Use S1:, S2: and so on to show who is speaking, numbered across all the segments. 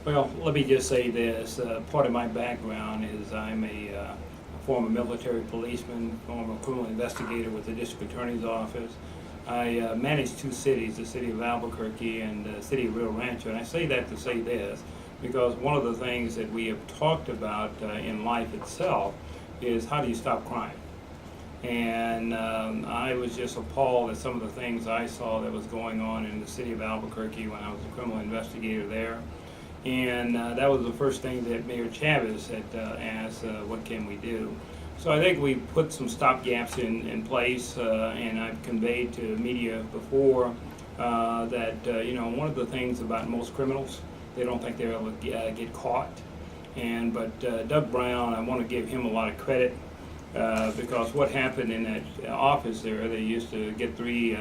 S1: Well, let me just say this. Part of my background is I'm a former military policeman, former criminal investigator with the district attorney's office. I managed two cities, the city of Albuquerque and the city of Rio Rancho. And I say that to say this, because one of the things that we have talked about in life itself is how do you stop crime? And I was just appalled at some of the things I saw that was going on in the city of Albuquerque when I was a criminal investigator there. And that was the first thing that Mayor Chavez had asked, what can we do? So I think we put some stopgaps in place, and I've conveyed to media before that, one of the things about most criminals, they don't think they'll ever get caught. But Doug Brown, I want to give him a lot of credit because what happened in that office there, they used to get three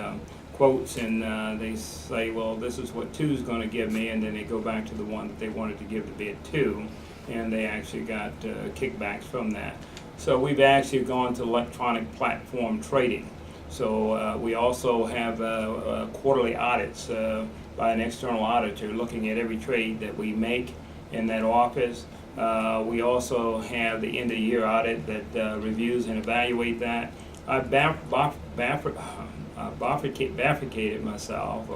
S1: quotes and they say, well, this is what two's going to give me, and then they go back to the one that they wanted to give the bid to, and they actually got kickbacks from that. So we've actually gone to electronic platform trading. So we also have quarterly audits by an external auditor looking at every trade that we make in that office. We also have the end of the year audit that reviews and evaluate that. I've bifurcated myself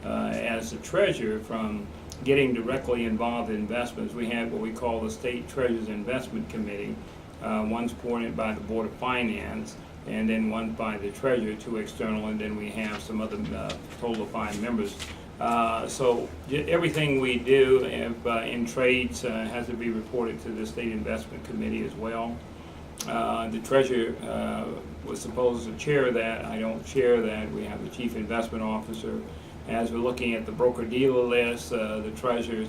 S1: as the treasurer from getting directly involved in investments. We have what we call the State Treasurer's Investment Committee. One's appointed by the Board of Finance, and then one by the treasurer, two external, and then we have some other total of 5 members. So everything we do in trades has to be reported to the State Investment Committee as well. The treasurer was supposed to chair that. I don't chair that. We have the chief investment officer. As we're looking at the broker-dealer list, the treasurer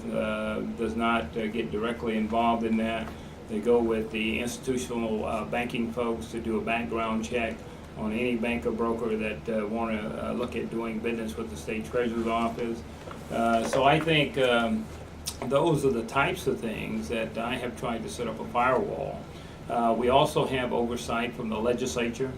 S1: does not get directly involved in that. They go with the institutional banking folks to do a background check on any bank or broker that want to look at doing business with the state treasurer's office. So I think those are the types of things that I have tried to set up a firewall. We also have oversight from the legislature.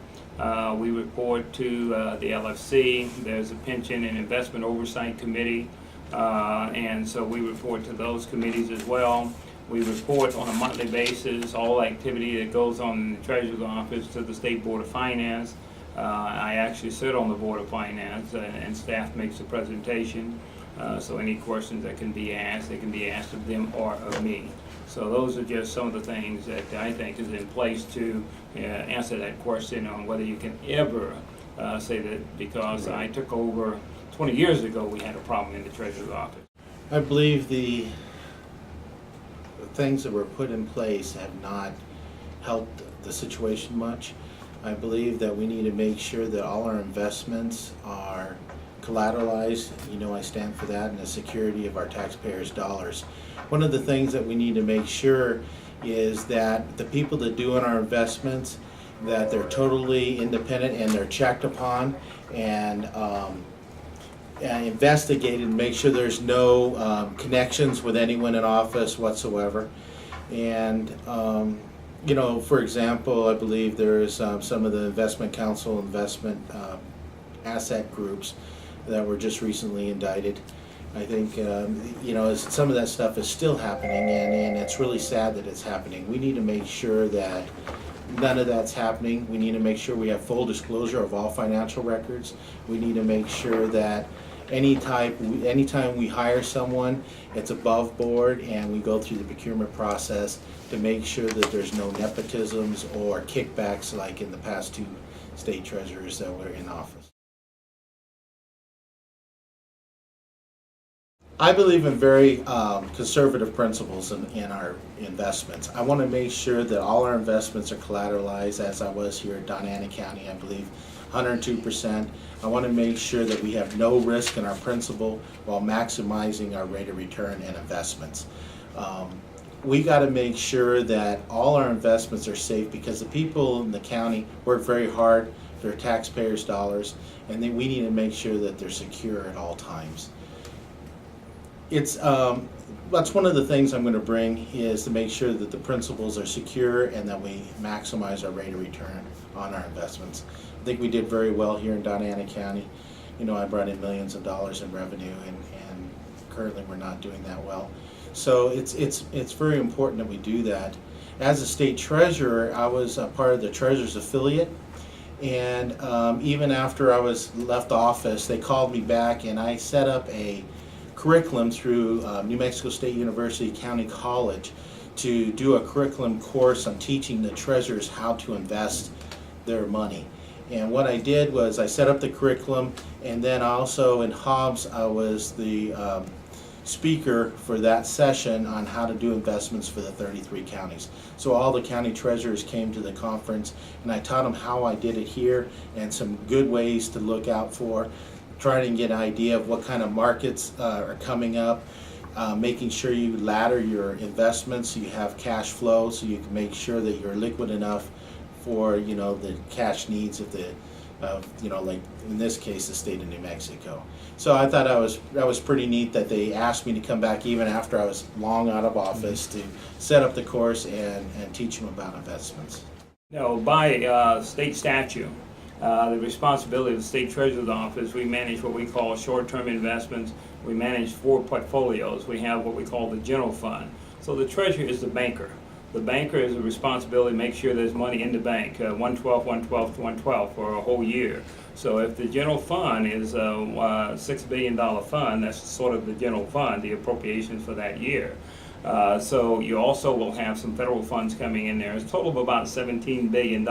S1: We report to the LFC. There's a pension and investment oversight committee, and so we report to those committees as well. We report on a monthly basis all activity that goes on in the Treasurer's office to the State Board of Finance. I actually sit on the Board of Finance, and staff makes a presentation. So any questions that can be asked, they can be asked of them or of me. So those are just some of the things that I think is in place to answer that question on whether you can ever say that because I took over 20 years ago, we had a problem in the Treasurer's office.
S2: I believe the things that were put in place have not helped the situation much. I believe that we need to make sure that all our investments are collateralized. You know, I stand for that, and the security of our taxpayers' dollars. One of the things that we need to make sure is that the people that do in our investments, that they're totally independent and they're checked upon and investigated and make sure there's no connections with anyone in office whatsoever. And for example, I believe there's some of the investment council investment asset groups that were just recently indicted. I think some of that stuff is still happening, and it's really sad that it's happening. We need to make sure that none of that's happening. We need to make sure we have full disclosure of all financial records. We need to make sure that anytime we hire someone, it's above board, and we go through the procurement process to make sure that there's no nepotisms or kickbacks like in the past 2 state treasurers that were in office. I believe in very conservative principles in our investments. I want to make sure that all our investments are collateralized, as I was here at Doña County, I believe 102%. I want to make sure that we have no risk in our principal while maximizing our rate of return and investments. We got to make sure that all our investments are safe because the people in the county work very hard for their taxpayers' dollars, and then we need to make sure that they're secure at all times. That's one of the things I'm going to bring is to make sure that the principals are secure and that we maximize our rate of return on our investments. I think we did very well here in Doña County. I brought in millions of dollars in revenue and currently we're not doing that well. So it's very important that we do that. As a state treasurer, I was a part of the treasurer's affiliate, and even after I was left office, they called me back, and I set up a curriculum through New Mexico State University County College to do a curriculum course on teaching the treasurers how to invest their money. And what I did was I set up the curriculum, and then also in Hobbs I was the speaker for that session on how to do investments for the 33 counties. So all the county treasurers came to the conference, and I taught them how I did it here and some good ways to look out for, trying to get an idea of what kind of markets are coming up, making sure you ladder your investments so you have cash flow, so you can make sure that you're liquid enough for the cash needs of the like in this case the state of New Mexico. So I thought that was pretty neat that they asked me to come back even after I was long out of office to set up the course and teach them about investments.
S1: No, by state statute, the responsibility of the state treasurer's office, we manage what we call short-term investments. We manage 4 portfolios. We have what we call the general fund. So the treasurer is the banker. The banker is the responsibility to make sure there's money in the bank, 112, 112 to 112 for a whole year. So if the general fund is a $6 billion fund, that's sort of the general fund, the appropriations for that year. So you also will have some federal funds coming in there. It's a total of about $17 billion.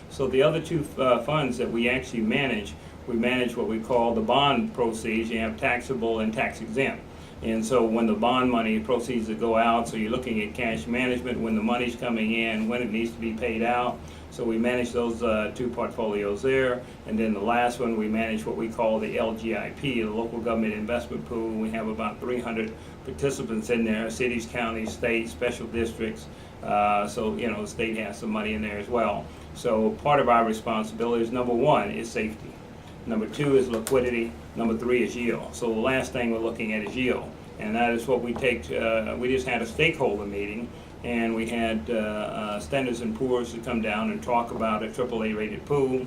S1: So the other 2 funds that we actually manage, we manage what we call the bond proceeds. You have taxable and tax exempt. And so when the bond money proceeds to go out, so you're looking at cash management, when the money's coming in, when it needs to be paid out. So we manage those 2 portfolios there. And then the last one, we manage what we call the LGIP, the Local Government Investment Pool. We have about 300 participants in there, cities, counties, states, special districts. So the state has some money in there as well. So part of our responsibility is, number 1 is safety. Number 2 is liquidity. Number 3 is yield. So the last thing we're looking at is yield. And that is what we take, we just had a stakeholder meeting, and we had Standards & Poor's to come down and talk about a AAA rated pool.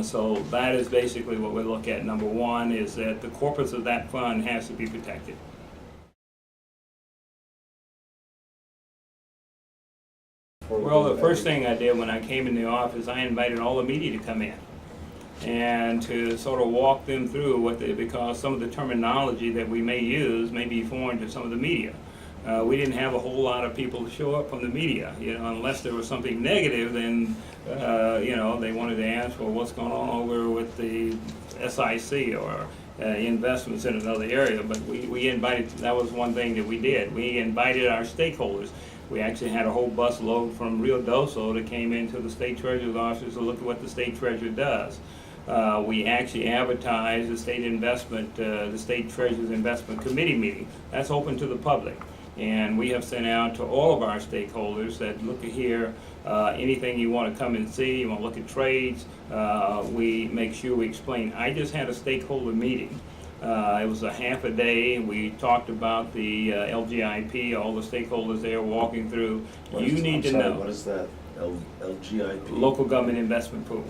S1: So that is basically what we look at. Number 1 is that the corpus of that fund has to be protected. Well, the first thing I did when I came in the office, I invited all the media to come in and to sort of walk them through because some of the terminology that we may use may be foreign to some of the media. We didn't have a whole lot of people show up from the media, unless there was something negative, then, they wanted to ask, well, what's going on over with the SIC or investments in another area. But we invited, that was one thing that we did. We invited our stakeholders. We actually had a whole bus load from Rio Doso that came into the state treasurer's office to look at what the state treasurer does. We actually advertised the the state treasurer's investment committee meeting. That's open to the public. And we have sent out to all of our stakeholders that look at here, anything you want to come and see, you want to look at trades, we make sure we explain. I just had a stakeholder meeting. It was a half a day. We talked about the LGIP, all the stakeholders there walking through. What
S3: is that? LGIP?
S1: Local Government Investment Pool,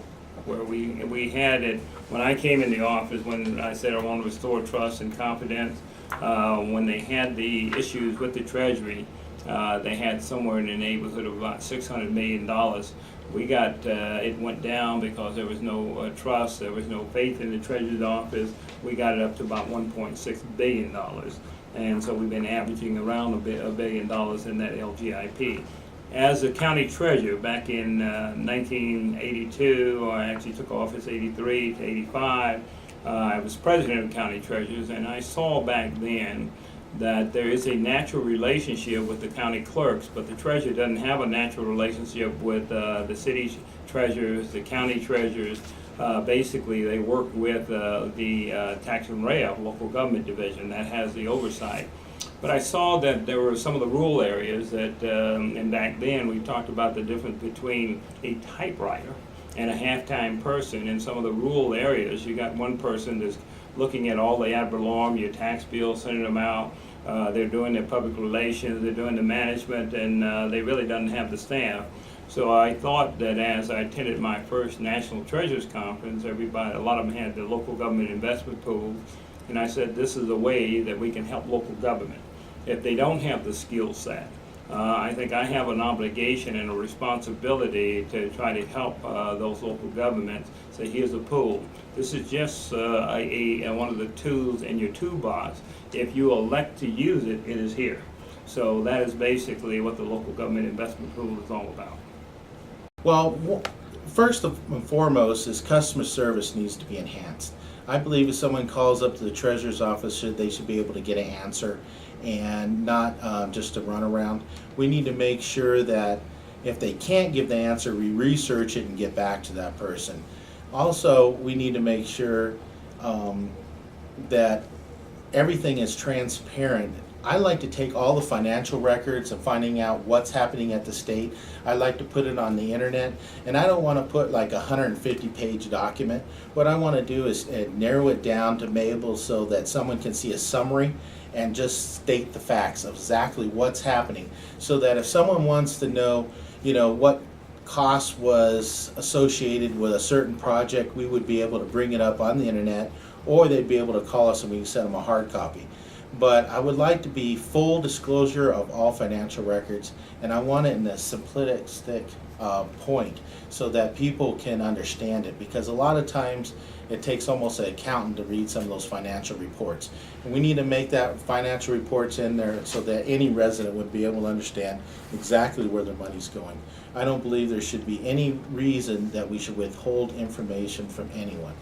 S1: where we had it when I came in the office, when I said I want to restore trust and confidence. When they had the issues with the Treasury, they had somewhere in the neighborhood of about $600 million. We got, it went down because there was no trust, there was no faith in the Treasurer's office. We got it up to about $1.6 billion. And so we've been averaging around $1 billion in that LGIP. As a county treasurer back in 1982, I actually took office 83 to 85. I was president of county treasurers, and I saw back then that there is a natural relationship with the county clerks, but the treasurer doesn't have a natural relationship with the city treasurers, the county treasurers. Basically, they work with the tax and REV, local government division, that has the oversight. But I saw that there were some of the rural areas that, and back then we talked about the difference between a typewriter and a half-time person. In some of the rural areas, you got one person that's looking at all the ad valorem, your tax bills, sending them out. They're doing their public relations, they're doing the management, and they really doesn't have the staff. So I thought that as I attended my first National Treasurers Conference, a lot of them had the local government investment pool. And I said, this is a way that we can help local government. If they don't have the skill set, I think I have an obligation and a responsibility to try to help those local governments. Say, here's a pool. This is just one of the tools in your toolbox. If you elect to use it, it is here. So that is basically what the local government investment pool is all about.
S2: Well, first and foremost is customer service needs to be enhanced. I believe if someone calls up to the treasurer's office, they should be able to get an answer and not just a runaround. We need to make sure that if they can't give the answer, we research it and get back to that person. Also, we need to make sure that everything is transparent. I like to take all the financial records and finding out what's happening at the state. I like to put it on the internet, and I don't want to put like a 150-page document. What I want to do is narrow it down to be able so that someone can see a summary and just state the facts of exactly what's happening, so that if someone wants to know, what cost was associated with a certain project, we would be able to bring it up on the internet, or they'd be able to call us and we can send them a hard copy. But I would like to be full disclosure of all financial records, and I want it in a simplistic point so that people can understand it, because a lot of times it takes almost an accountant to read some of those financial reports. And we need to make that financial reports in there so that any resident would be able to understand exactly where their money's going. I don't believe there should be any reason that we should withhold information from anyone.